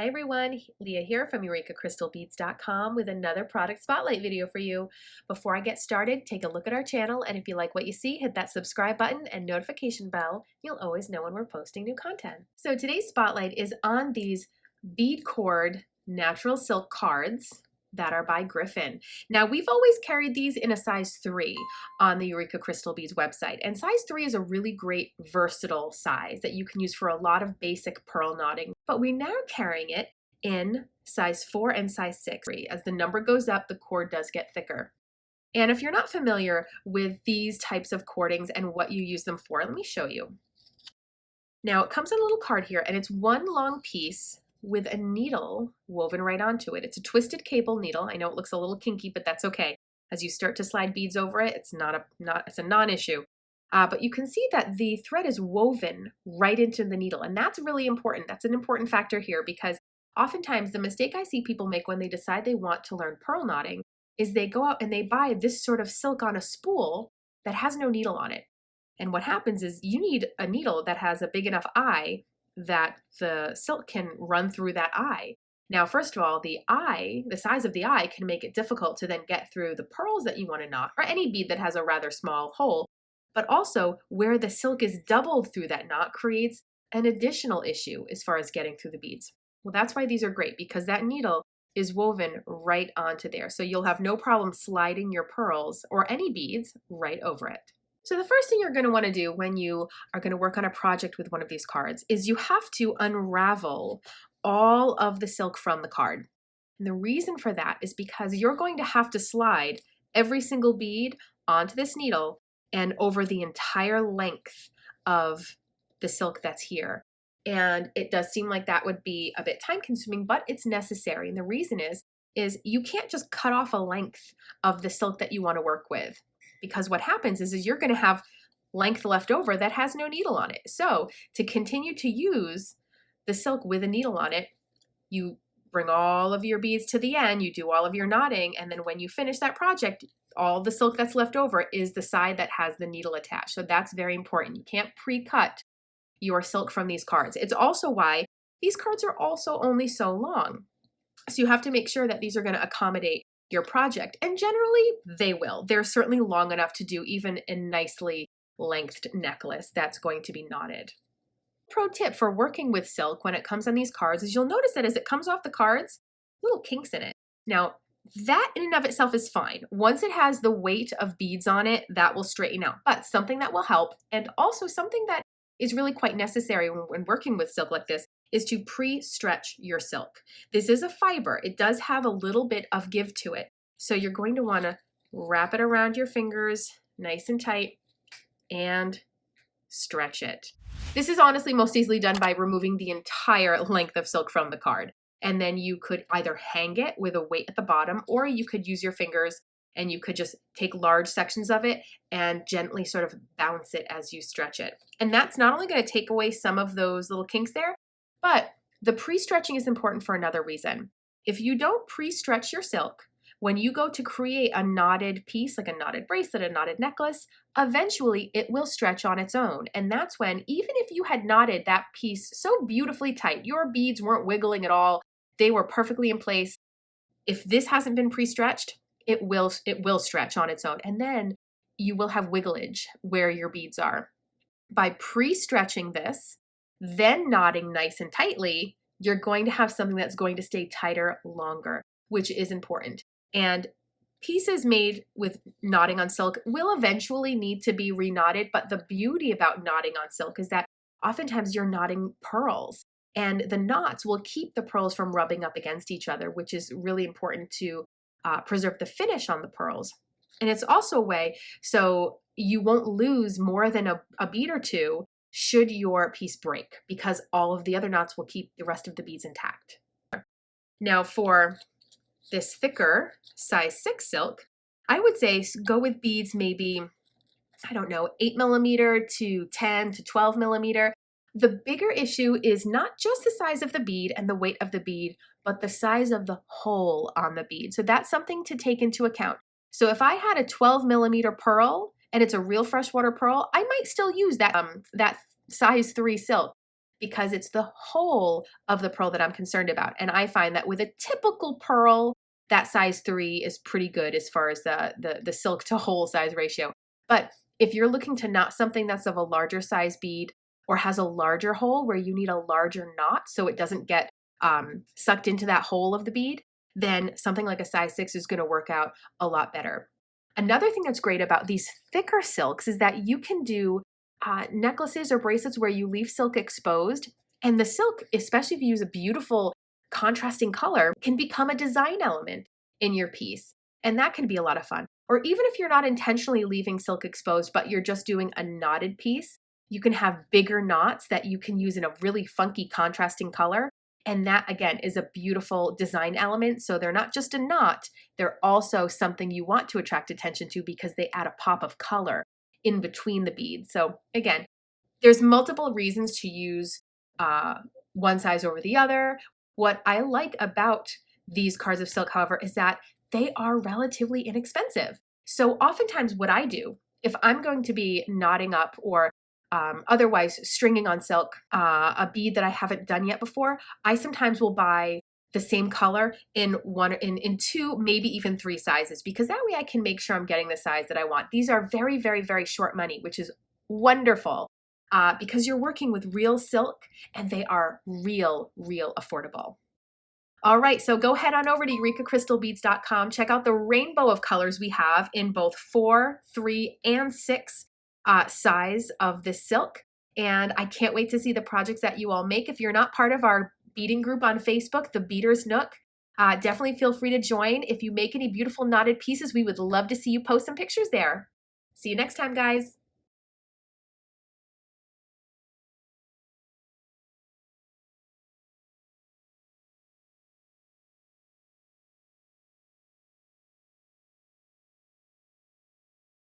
Hi everyone, Leah here from EurekaCrystalBeads.com with another product spotlight video for you. Before I get started, take a look at our channel, and if you like what you see, hit that subscribe button and notification bell. You'll always know when we're posting new content. So today's spotlight is on these bead cord natural silk cards that are by Griffin. Now, we've always carried these in a size 3 on the Eureka Crystal Beads website, and size 3 is a really great versatile size that you can use for a lot of basic pearl knotting, but we're now carrying it in size 4 and size 6. As the number goes up, the cord does get thicker. And if you're not familiar with these types of cordings and what you use them for, let me show you. Now, it comes in a little card here, and it's one long piece with a needle woven right onto it. It's a twisted cable needle. I know it looks a little kinky, but that's okay. As you start to slide beads over it, it's a non-issue. But you can see that the thread is woven right into the needle, and that's really important. That's an important factor here, because oftentimes the mistake I see people make when they decide they want to learn pearl knotting is they go out and they buy this sort of silk on a spool that has no needle on it. And what happens is you need a needle that has a big enough eye that the silk can run through that eye. Now, first of all, the size of the eye can make it difficult to then get through the pearls that you want to knot, or any bead that has a rather small hole. But also, where the silk is doubled through that knot creates an additional issue as far as getting through the beads. Well, that's why these are great, because that needle is woven right onto there. So you'll have no problem sliding your pearls or any beads right over it. So the first thing you're going to want to do when you are going to work on a project with one of these cards is you have to unravel all of the silk from the card. And the reason for that is because you're going to have to slide every single bead onto this needle and over the entire length of the silk that's here. And it does seem like that would be a bit time consuming, but it's necessary. And the reason is you can't just cut off a length of the silk that you want to work with. Because what happens is you're going to have length left over that has no needle on it. So to continue to use the silk with a needle on it, you bring all of your beads to the end, you do all of your knotting, and then when you finish that project, all the silk that's left over is the side that has the needle attached. So that's very important. You can't pre-cut your silk from these cards. It's also why these cards are also only so long. So you have to make sure that these are going to accommodate your project, and generally they will. They're certainly long enough to do even a nicely lengthed necklace that's going to be knotted. Pro tip for working with silk when it comes on these cards is you'll notice that as it comes off the cards, little kinks in it. Now, that in and of itself is fine. Once it has the weight of beads on it, that will straighten out. But something that will help, and also something that is really quite necessary when working with silk like this, is to pre-stretch your silk. This is a fiber. It does have a little bit of give to it. So you're going to want to wrap it around your fingers nice and tight and stretch it. This is honestly most easily done by removing the entire length of silk from the card. And then you could either hang it with a weight at the bottom, or you could use your fingers and you could just take large sections of it and gently sort of bounce it as you stretch it. And that's not only going to take away some of those little kinks there, but the pre-stretching is important for another reason. If you don't pre-stretch your silk, when you go to create a knotted piece, like a knotted bracelet, a knotted necklace, eventually it will stretch on its own. And that's when, even if you had knotted that piece so beautifully tight, your beads weren't wiggling at all, they were perfectly in place. If this hasn't been pre-stretched, it will stretch on its own. And then you will have wigglage where your beads are. By pre-stretching this, then knotting nice and tightly, you're going to have something that's going to stay tighter longer, which is important. And pieces made with knotting on silk will eventually need to be reknotted, but the beauty about knotting on silk is that oftentimes you're knotting pearls, and the knots will keep the pearls from rubbing up against each other, which is really important to preserve the finish on the pearls. And it's also a way so you won't lose more than a bead or two should your piece break, because all of the other knots will keep the rest of the beads intact. Now, for this thicker size 6 silk, I would say go with beads maybe, 8 millimeter to 10 to 12 millimeter. The bigger issue is not just the size of the bead and the weight of the bead, but the size of the hole on the bead. So that's something to take into account. So if I had a 12 millimeter pearl and it's a real freshwater pearl, I might still use that size 3 silk. because it's the whole of the pearl that I'm concerned about. And I find that with a typical pearl, that size 3 is pretty good as far as the silk to hole size ratio. But if you're looking to knot something that's of a larger size bead or has a larger hole where you need a larger knot so it doesn't get sucked into that hole of the bead, then something like a size 6 is going to work out a lot better. Another thing that's great about these thicker silks is that you can do necklaces or bracelets where you leave silk exposed, and the silk, especially if you use a beautiful contrasting color, can become a design element in your piece, and that can be a lot of fun. Or even if you're not intentionally leaving silk exposed, but you're just doing a knotted piece, you can have bigger knots that you can use in a really funky contrasting color. And that, again, is a beautiful design element. So they're not just a knot, they're also something you want to attract attention to because they add a pop of color in between the beads. So again, there's multiple reasons to use one size over the other. What I like about these cards of silk, however, is that they are relatively inexpensive. So oftentimes what I do, if I'm going to be knotting up or otherwise stringing on silk a bead that I haven't done yet before, I sometimes will buy the same color in two, maybe even 3 sizes, because that way I can make sure I'm getting the size that I want. These are very, very, very short money, which is wonderful because you're working with real silk and they are real affordable. All right, so go head on over to EurekaCrystalBeads.com. Check out the rainbow of colors we have in both 4, 3, and 6 size of this silk. And I can't wait to see the projects that you all make. If you're not part of our beading group on Facebook, the Beaders Nook, definitely feel free to join. If you make any beautiful knotted pieces, we would love to see you post some pictures there. See you next time, guys.